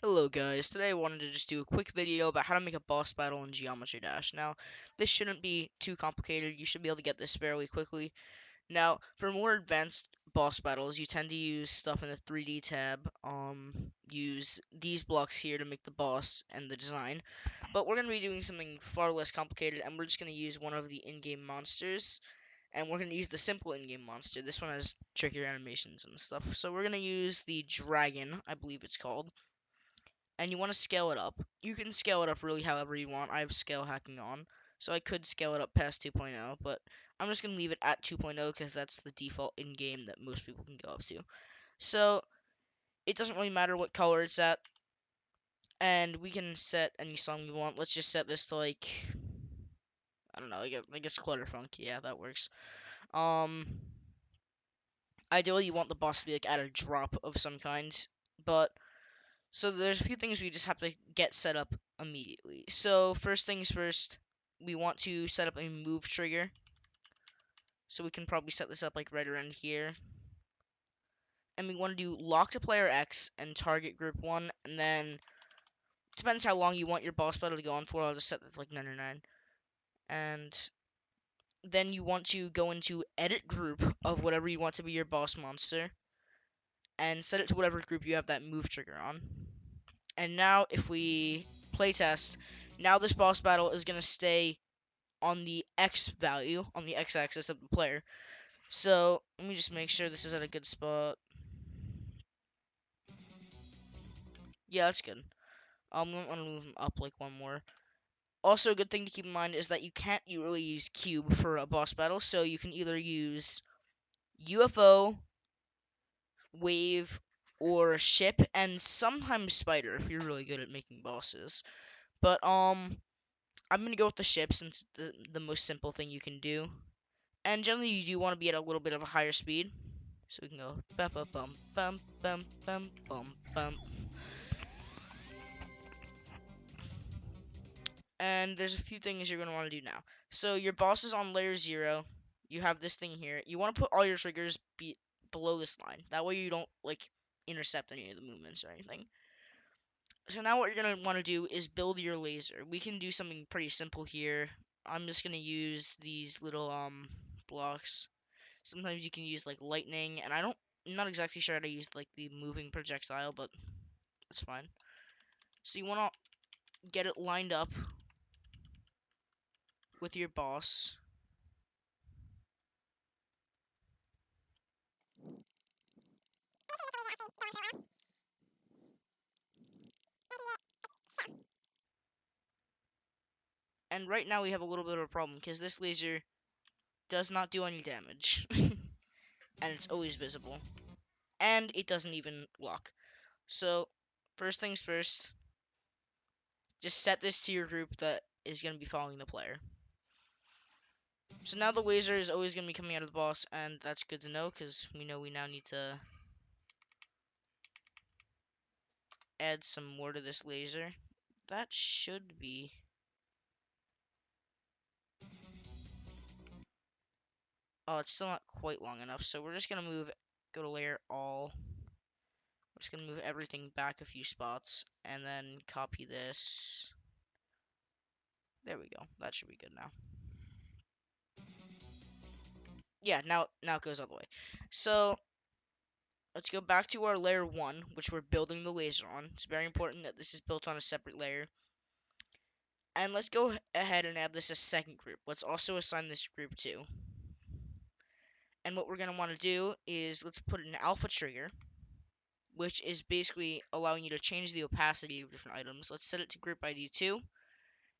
Hello guys, today I wanted to just do a quick video about how to make a boss battle in Geometry Dash. Now, this shouldn't be too complicated, you should be able to get this fairly quickly. Now, for more advanced boss battles, you tend to use stuff in the 3D tab, use these blocks here to make the boss and the design. But we're going to be doing something far less complicated, and we're just going to use one of the in-game monsters, and we're going to use the simple in-game monster. This one has trickier animations and stuff. So we're going to use the dragon, I believe it's called, and you want to scale it up. You can scale it up really however you want. I have scale hacking on, so I could scale it up past 2.0, but I'm just going to leave it at 2.0 because that's the default in-game that most people can go up to. So it doesn't really matter what color it's at, and we can set any song we want. Let's just set this to like, I don't know, I guess Clutterfunk. Yeah, that works. Um, Ideally you want the boss to be like at a drop of some kind, but so there's a few things we just have to get set up immediately. So first things first, we want to set up a move trigger. So we can probably set this up like right around here. And we want to do lock to player X and target group 1. And then, depends how long you want your boss battle to go on for. I'll just set that to like 99. And then you want to go into edit group of whatever you want to be your boss monster. And set it to whatever group you have that move trigger on. And now if we playtest, now this boss battle is going to stay on the X value, on the X axis of the player. So let me just make sure this is at a good spot. Yeah, that's good. I'm going to move them up like one more. Also, a good thing to keep in mind is that you can't really use cube for a boss battle, so you can either use UFO, wave, or ship, and sometimes spider if you're really good at making bosses. But I'm gonna go with the ship since it's the most simple thing you can do. And generally, you do want to be at a little bit of a higher speed. So we can go bum bum bum bum bum bum bum bum. And there's a few things you're gonna want to do now. So your boss is on layer 0. You have this thing here. You want to put all your triggers below this line. That way you don't like intercept any of the movements or anything. So now what you're gonna want to do is build your laser. We can do something pretty simple here. I'm just gonna use these little blocks. Sometimes you can use like lightning, and I'm not exactly sure how to use like the moving projectile, but it's fine. So you want to get it lined up with your boss. And right now we have a little bit of a problem because this laser does not do any damage. And it's always visible. And it doesn't even lock. So first things first, just set this to your group that is going to be following the player. So now the laser is always going to be coming out of the boss, and that's good to know because we know we now need to add some more to this laser. That should be... Oh, it's still not quite long enough, so we're just going to go to layer all. We're just going to move everything back a few spots, and then copy this. There we go. That should be good now. Yeah, now it goes all the way. So, let's go back to our layer 1, which we're building the laser on. It's very important that this is built on a separate layer. And let's go ahead and add this as second group. Let's also assign this group 2. And what we're going to want to do is let's put an alpha trigger, which is basically allowing you to change the opacity of different items. Let's set it to group ID 2.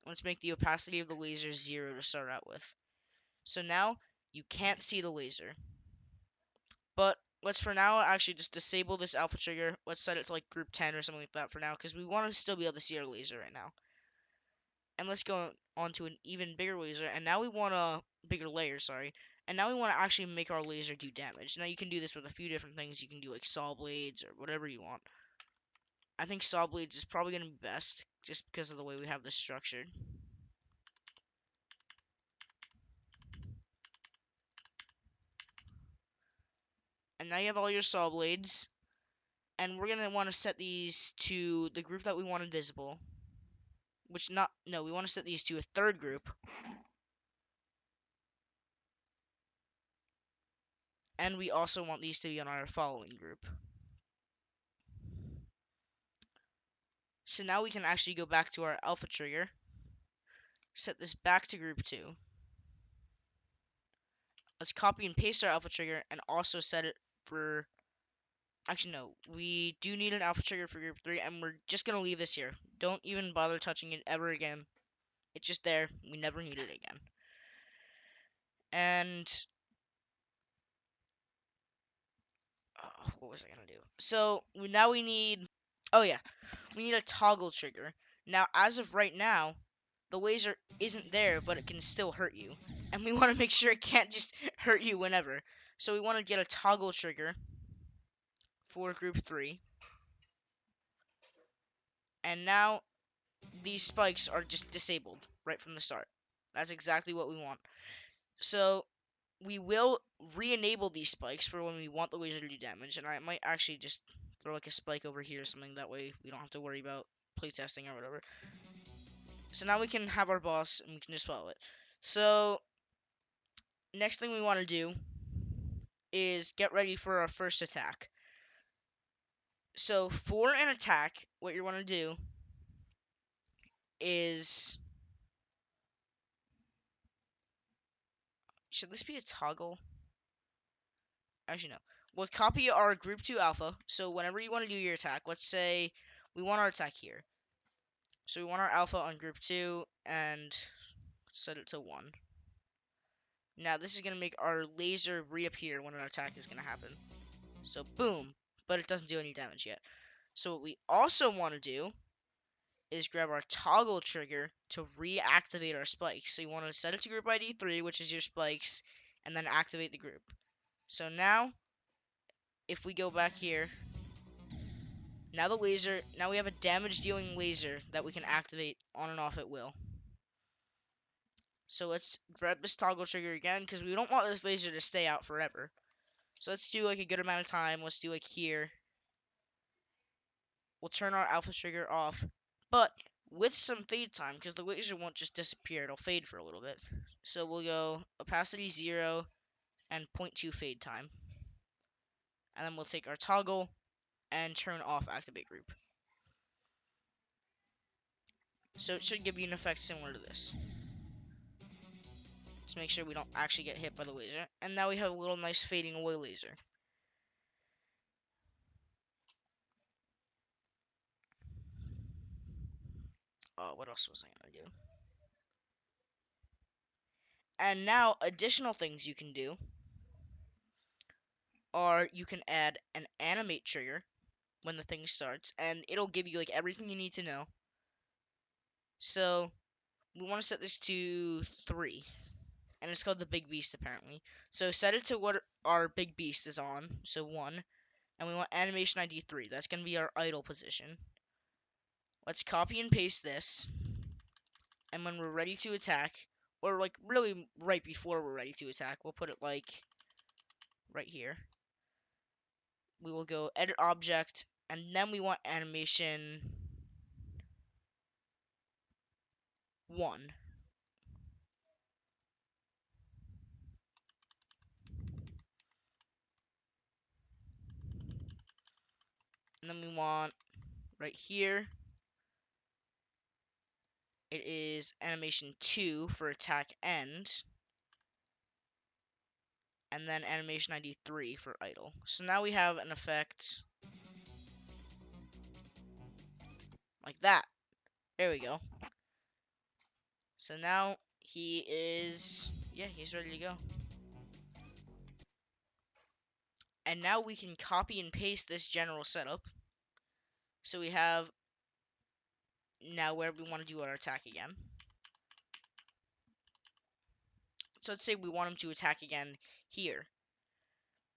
Let's make the opacity of the laser 0 to start out with. So now you can't see the laser. But let's for now actually just disable this alpha trigger. Let's set it to like group 10 or something like that for now because we want to still be able to see our laser right now. And let's go on to an even bigger laser. And now we want a bigger layer, sorry. And now we want to actually make our laser do damage. Now you can do this with a few different things. You can do like saw blades or whatever you want. I think saw blades is probably going to be best just because of the way we have this structured. And now you have all your saw blades. And we're gonna want to set these to the group that we want invisible. Which not no, we want to set these to a third group. And we also want these to be on our following group. So now we can actually go back to our alpha trigger, set this back to group 2. Let's copy and paste our alpha trigger and also set it for, actually no, we do need an alpha trigger for group 3 and we're just going to leave this here. Don't even bother touching it ever again. It's just there. We never need it again. And, what was I going to do? So now we need, oh yeah, we need a toggle trigger. Now, as of right now, the laser isn't there, but it can still hurt you. And we want to make sure it can't just hurt you whenever. So we want to get a toggle trigger for group 3. And now these spikes are just disabled right from the start. That's exactly what we want. So we will re-enable these spikes for when we want the laser to do damage. And I might actually just throw like a spike over here or something. That way we don't have to worry about playtesting or whatever. So now we can have our boss and we can just follow it. So next thing we want to do is get ready for our first attack. So for an attack, what you want to do is, should this be a toggle? Actually, no. We'll copy our group 2 alpha. So whenever you want to do your attack, let's say we want our attack here. So we want our alpha on group 2 and set it to 1. Now this is going to make our laser reappear when an attack is going to happen. So boom, but it doesn't do any damage yet. So what we also want to do is grab our toggle trigger to reactivate our spikes. So you want to set it to group ID 3, which is your spikes, and then activate the group. So now, if we go back here, now we have a damage dealing laser that we can activate on and off at will. So let's grab this toggle trigger again, because we don't want this laser to stay out forever. So let's do like a good amount of time. Let's do like here. We'll turn our alpha trigger off, but with some fade time, because the laser won't just disappear, it'll fade for a little bit. So we'll go opacity 0 and 0.2 fade time. And then we'll take our toggle and turn off activate group. So it should give you an effect similar to this. Just make sure we don't actually get hit by the laser. And now we have a little nice fading away laser. What else was I going to do? And now additional things you can do are you can add an animate trigger when the thing starts, and it'll give you like everything you need to know. So we want to set this to 3, and it's called the big beast apparently. So set it to what our big beast is on, so 1, and we want animation ID 3. That's going to be our idle position. Let's copy and paste this, and when we're ready to attack, or like really right before we're ready to attack, we'll put it like right here. We will go edit object, and then we want animation 1. And then we want right here, it is animation 2 for attack end, and then animation ID 3 for idle. So now we have an effect like that. There we go. So now he is, yeah, he's ready to go. And now we can copy and paste this general setup. So we have now where we want to do our attack again. So let's say we want him to attack again here.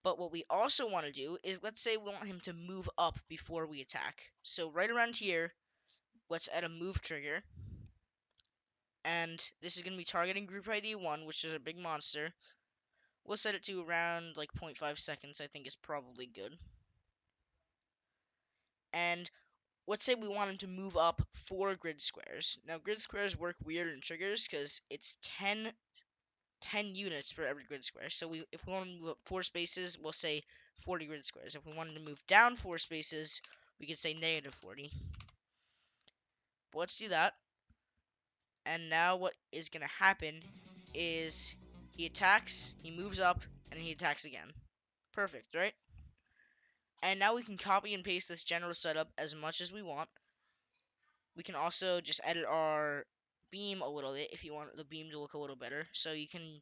But what we also want to do is, let's say we want him to move up before we attack. So right around here, let's add a move trigger. And this is going to be targeting group ID 1, which is a big monster. We'll set it to around like 0.5 seconds, I think is probably good. And let's say we want him to move up 4 grid squares. Now, grid squares work weird in triggers because it's 10 units for every grid square. So if we want to move up 4 spaces, we'll say 40 grid squares. If we wanted to move down 4 spaces, we could say -40. But let's do that. And now what is going to happen is he attacks, he moves up, and he attacks again. Perfect, right? And now we can copy and paste this general setup as much as we want. We can also just edit our beam a little bit if you want the beam to look a little better. So you can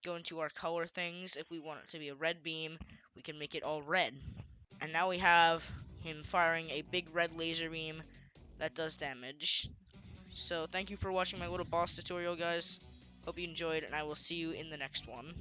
go into our color things. If we want it to be a red beam, we can make it all red. And now we have him firing a big red laser beam that does damage. So thank you for watching my little boss tutorial, guys. Hope you enjoyed, and I will see you in the next one.